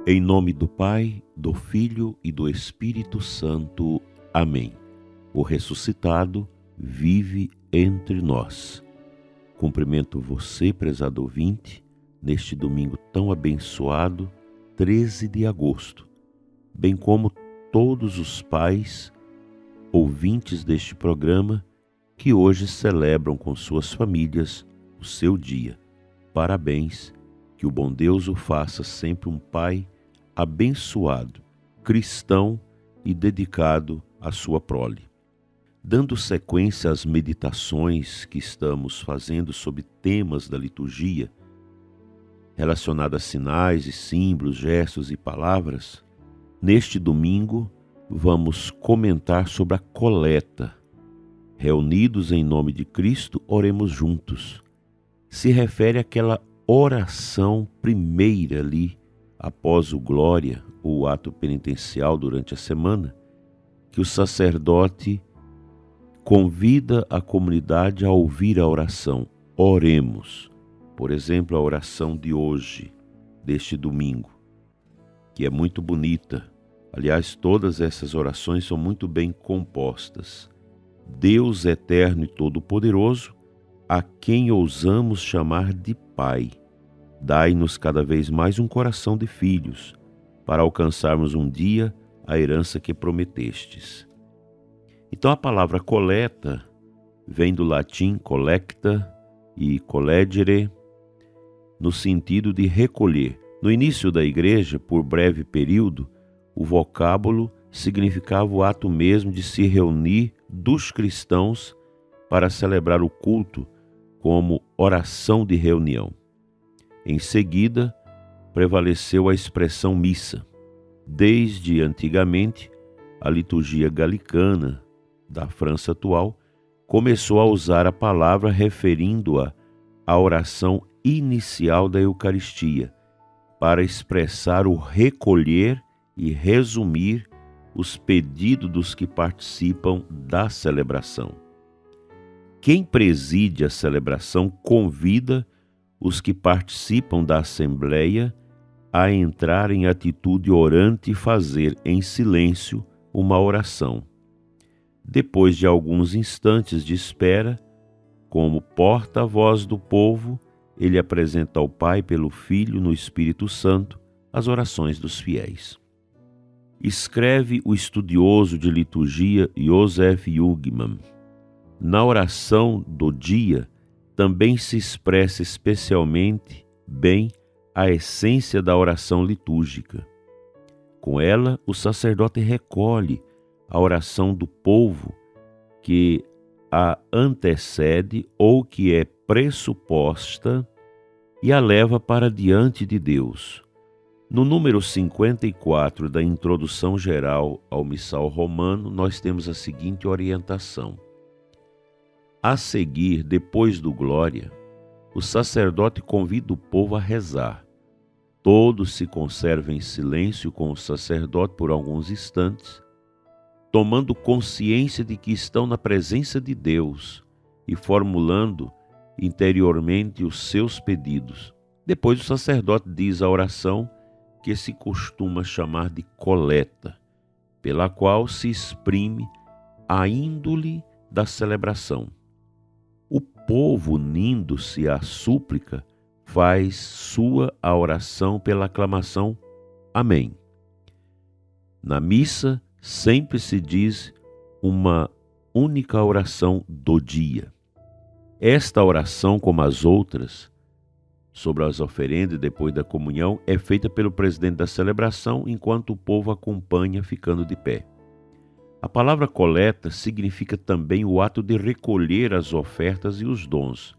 Em nome do Pai, do Filho e do Espírito Santo. Amém. O ressuscitado vive entre nós. Cumprimento você, prezado ouvinte, neste domingo tão abençoado, 13 de agosto, bem como todos os pais, ouvintes deste programa, que hoje celebram com suas famílias o seu dia. Parabéns, que o bom Deus o faça sempre um pai abençoado, cristão e dedicado à sua prole. Dando sequência às meditações que estamos fazendo sobre temas da liturgia, relacionados a sinais e símbolos, gestos e palavras, neste domingo vamos comentar sobre a coleta. Reunidos em nome de Cristo, oremos juntos. Se refere àquela oração primeira ali, após o glória, ou o ato penitencial durante a semana, que o sacerdote convida a comunidade a ouvir a oração. Oremos. Por exemplo, a oração de hoje, deste domingo, que é muito bonita. Aliás, todas essas orações são muito bem compostas. Deus eterno e todo-poderoso, a quem ousamos chamar de Pai, dai-nos cada vez mais um coração de filhos, para alcançarmos um dia a herança que prometestes. Então a palavra coleta vem do latim collecta e collegere, no sentido de recolher. No início da igreja, por breve período, o vocábulo significava o ato mesmo de se reunir dos cristãos para celebrar o culto como oração de reunião. Em seguida, prevaleceu a expressão missa. Desde antigamente, a liturgia galicana da França atual começou a usar a palavra referindo-a à oração inicial da Eucaristia, para expressar o recolher e resumir os pedidos dos que participam da celebração. Quem preside a celebração convida os que participam da Assembleia a entrar em atitude orante e fazer em silêncio uma oração. Depois de alguns instantes de espera, como porta-voz do povo, ele apresenta ao Pai pelo Filho no Espírito Santo as orações dos fiéis. Escreve o estudioso de liturgia Joseph Jungmann. Na oração do dia, também se expressa especialmente bem a essência da oração litúrgica. Com ela, o sacerdote recolhe a oração do povo que a antecede ou que é pressuposta e a leva para diante de Deus. No número 54 da Introdução Geral ao Missal Romano, nós temos a seguinte orientação. A seguir, depois do glória, o sacerdote convida o povo a rezar. Todos se conservam em silêncio com o sacerdote por alguns instantes, tomando consciência de que estão na presença de Deus e formulando interiormente os seus pedidos. Depois o sacerdote diz a oração que se costuma chamar de coleta, pela qual se exprime a índole da celebração. O povo, unindo-se à súplica, faz sua a oração pela aclamação Amém. Na missa, sempre se diz uma única oração do dia. Esta oração, como as outras, sobre as oferendas depois da comunhão, é feita pelo presidente da celebração, enquanto o povo acompanha ficando de pé. A palavra coleta significa também o ato de recolher as ofertas e os dons,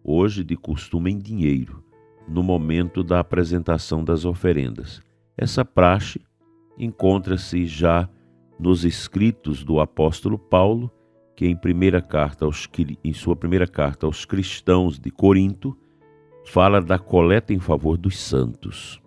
hoje de costume em dinheiro, no momento da apresentação das oferendas. Essa praxe encontra-se já nos escritos do apóstolo Paulo, que em sua primeira carta aos cristãos de Corinto, fala da coleta em favor dos santos.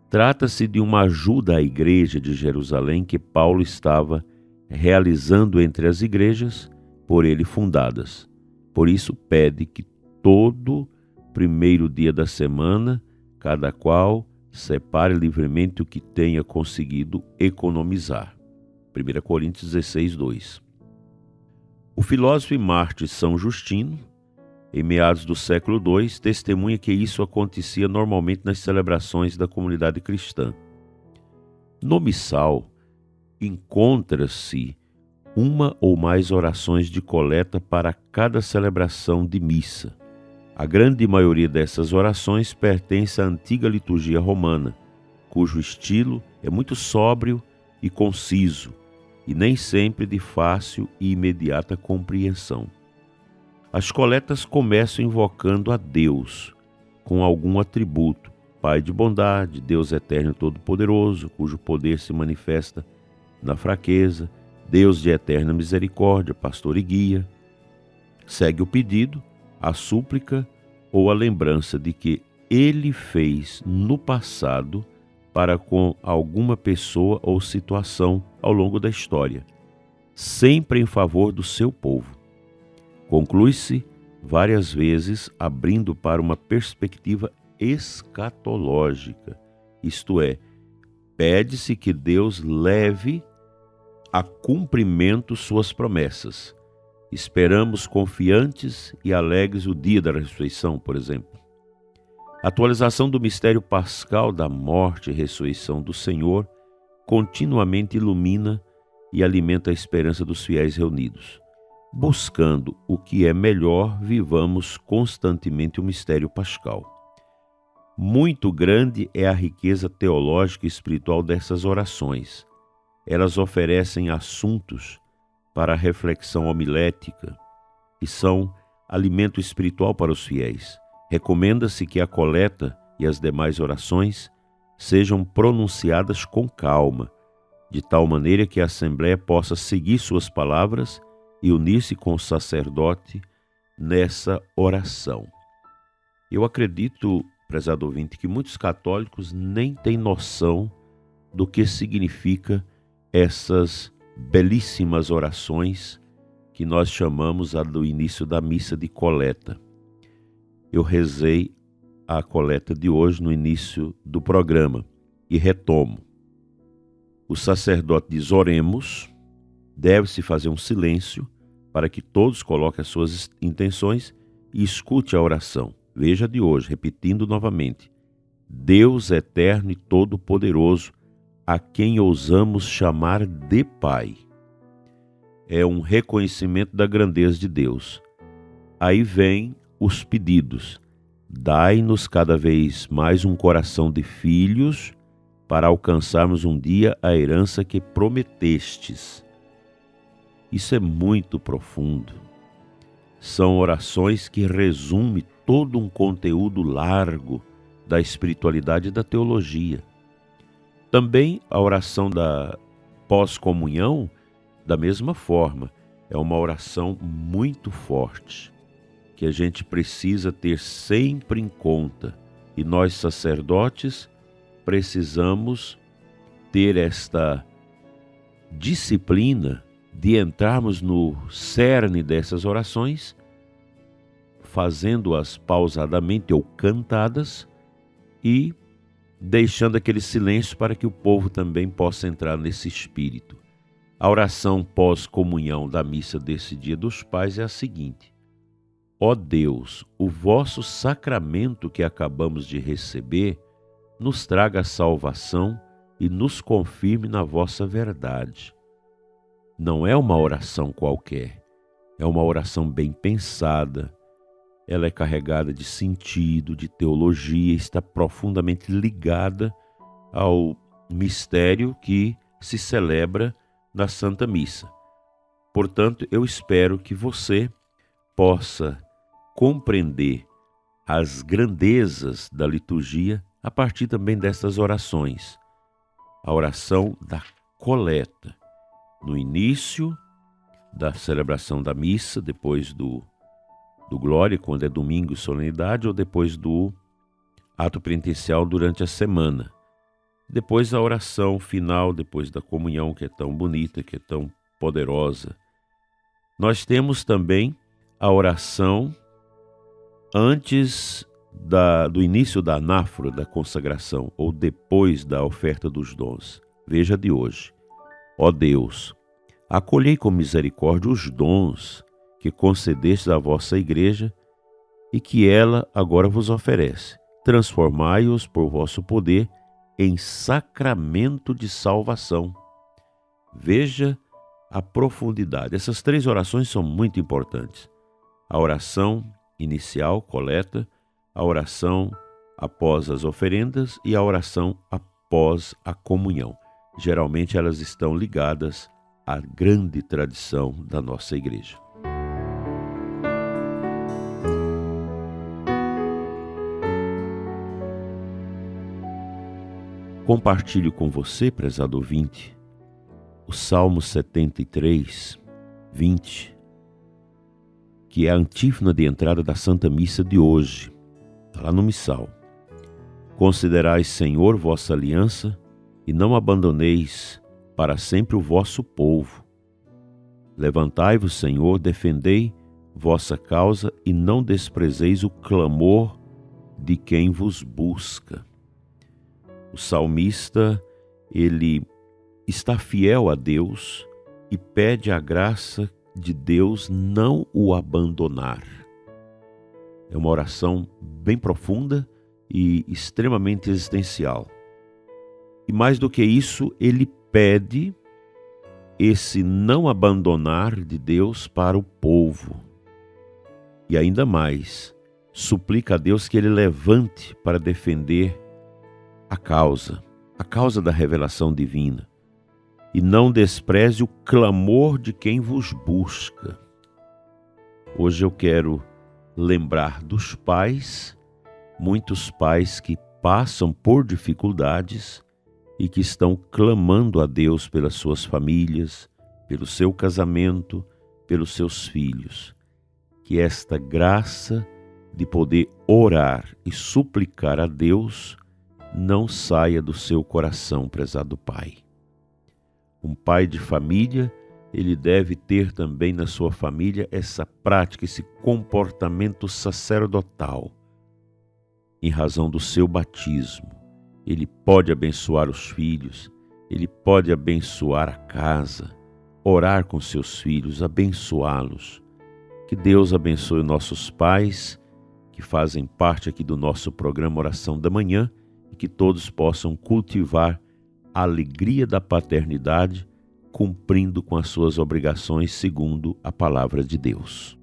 Trata-se de uma ajuda à igreja de Jerusalém que Paulo estava realizando entre as igrejas por ele fundadas. Por isso pede que todo primeiro dia da semana, cada qual separe livremente o que tenha conseguido economizar. 1 Coríntios 16, 2. O filósofo e mártir São Justino, em meados do século II, testemunha que isso acontecia normalmente nas celebrações da comunidade cristã. No missal, encontra-se uma ou mais orações de coleta para cada celebração de missa. A grande maioria dessas orações pertence à antiga liturgia romana, cujo estilo é muito sóbrio e conciso, e nem sempre de fácil e imediata compreensão. As coletas começam invocando a Deus, com algum atributo: Pai de bondade, Deus eterno e todo-poderoso, cujo poder se manifesta na fraqueza, Deus de eterna misericórdia, pastor e guia. Segue o pedido, a súplica ou a lembrança de que Ele fez no passado para com alguma pessoa ou situação ao longo da história, sempre em favor do seu povo. Conclui-se várias vezes abrindo para uma perspectiva escatológica, isto é, pede-se que Deus leve a cumprimento suas promessas. Esperamos confiantes e alegres o dia da ressurreição, por exemplo. A atualização do mistério pascal da morte e ressurreição do Senhor continuamente ilumina e alimenta a esperança dos fiéis reunidos. Buscando o que é melhor, vivamos constantemente o mistério pascal. Muito grande é a riqueza teológica e espiritual dessas orações. Elas oferecem assuntos para a reflexão homilética e são alimento espiritual para os fiéis. Recomenda-se que a coleta e as demais orações sejam pronunciadas com calma, de tal maneira que a Assembleia possa seguir suas palavras e unir-se com o sacerdote nessa oração. Eu acredito, prezado ouvinte, que muitos católicos nem têm noção do que significa essas belíssimas orações que nós chamamos do início da missa de coleta. Eu rezei a coleta de hoje no início do programa e retomo. O sacerdote diz: oremos, deve-se fazer um silêncio para que todos coloquem as suas intenções e escute a oração. Veja de hoje, repetindo novamente: Deus eterno e todo-poderoso, a quem ousamos chamar de Pai. É um reconhecimento da grandeza de Deus. Aí vem os pedidos: dai-nos cada vez mais um coração de filhos para alcançarmos um dia a herança que prometestes. Isso é muito profundo. São orações que resumem todo um conteúdo largo da espiritualidade e da teologia. Também a oração da pós-comunhão, da mesma forma, é uma oração muito forte, que a gente precisa ter sempre em conta. E nós, sacerdotes, precisamos ter esta disciplina de entrarmos no cerne dessas orações, fazendo-as pausadamente ou cantadas e deixando aquele silêncio para que o povo também possa entrar nesse espírito. A oração pós-comunhão da missa desse Dia dos Pais é a seguinte: ó Deus, o vosso sacramento que acabamos de receber nos traga a salvação e nos confirme na vossa verdade. Não é uma oração qualquer, é uma oração bem pensada, ela é carregada de sentido, de teologia, está profundamente ligada ao mistério que se celebra na Santa Missa. Portanto, eu espero que você possa compreender as grandezas da liturgia a partir também dessas orações. A oração da coleta, no início da celebração da missa, depois do Glória, quando é domingo e solenidade, ou depois do ato penitencial durante a semana. Depois a oração final, depois da comunhão, que é tão bonita, que é tão poderosa. Nós temos também a oração antes do início da anáfora, da consagração, ou depois da oferta dos dons. Veja a de hoje. Ó Deus, acolhei com misericórdia os dons que concedestes à vossa igreja e que ela agora vos oferece. Transformai-os por vosso poder em sacramento de salvação. Veja a profundidade. Essas 3 orações são muito importantes. A oração inicial, coleta, a oração após as oferendas e a oração após a comunhão. Geralmente elas estão ligadas à grande tradição da nossa igreja. Compartilho com você, prezado ouvinte, o Salmo 73, 20, que é a antífona de entrada da Santa Missa de hoje. Está lá no Missal. Considerai, Senhor, vossa aliança e não abandoneis para sempre o vosso povo. Levantai-vos, Senhor, defendei vossa causa e não desprezeis o clamor de quem vos busca. O salmista, ele está fiel a Deus e pede a graça de Deus não o abandonar. É uma oração bem profunda e extremamente existencial. E mais do que isso, ele pede esse não abandonar de Deus para o povo. E ainda mais, suplica a Deus que ele levante para defender a causa da revelação divina, e não despreze o clamor de quem vos busca. Hoje eu quero lembrar dos pais, muitos pais que passam por dificuldades e que estão clamando a Deus pelas suas famílias, pelo seu casamento, pelos seus filhos. Que esta graça de poder orar e suplicar a Deus não saia do seu coração, prezado pai. Um pai de família, ele deve ter também na sua família essa prática, esse comportamento sacerdotal. Em razão do seu batismo, ele pode abençoar os filhos, ele pode abençoar a casa, orar com seus filhos, abençoá-los. Que Deus abençoe nossos pais, que fazem parte aqui do nosso programa Oração da Manhã, e que todos possam cultivar a alegria da paternidade, cumprindo com as suas obrigações segundo a palavra de Deus.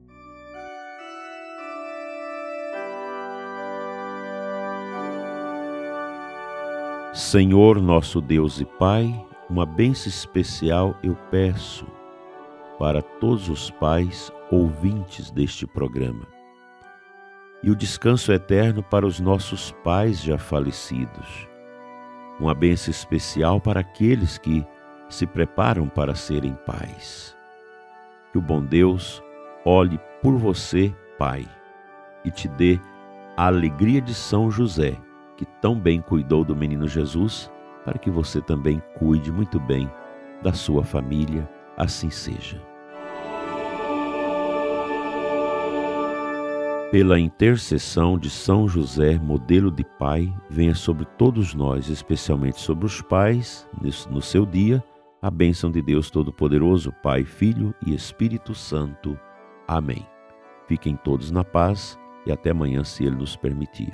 Senhor, nosso Deus e Pai, uma bênção especial eu peço para todos os pais ouvintes deste programa. E o descanso eterno para os nossos pais já falecidos. Uma bênção especial para aqueles que se preparam para serem pais. Que o bom Deus olhe por você, pai, e te dê a alegria de São José, que tão bem cuidou do menino Jesus, para que você também cuide muito bem da sua família, assim seja. Pela intercessão de São José, modelo de pai, venha sobre todos nós, especialmente sobre os pais, no seu dia, a bênção de Deus Todo-Poderoso, Pai, Filho e Espírito Santo. Amém. Fiquem todos na paz e até amanhã, se Ele nos permitir.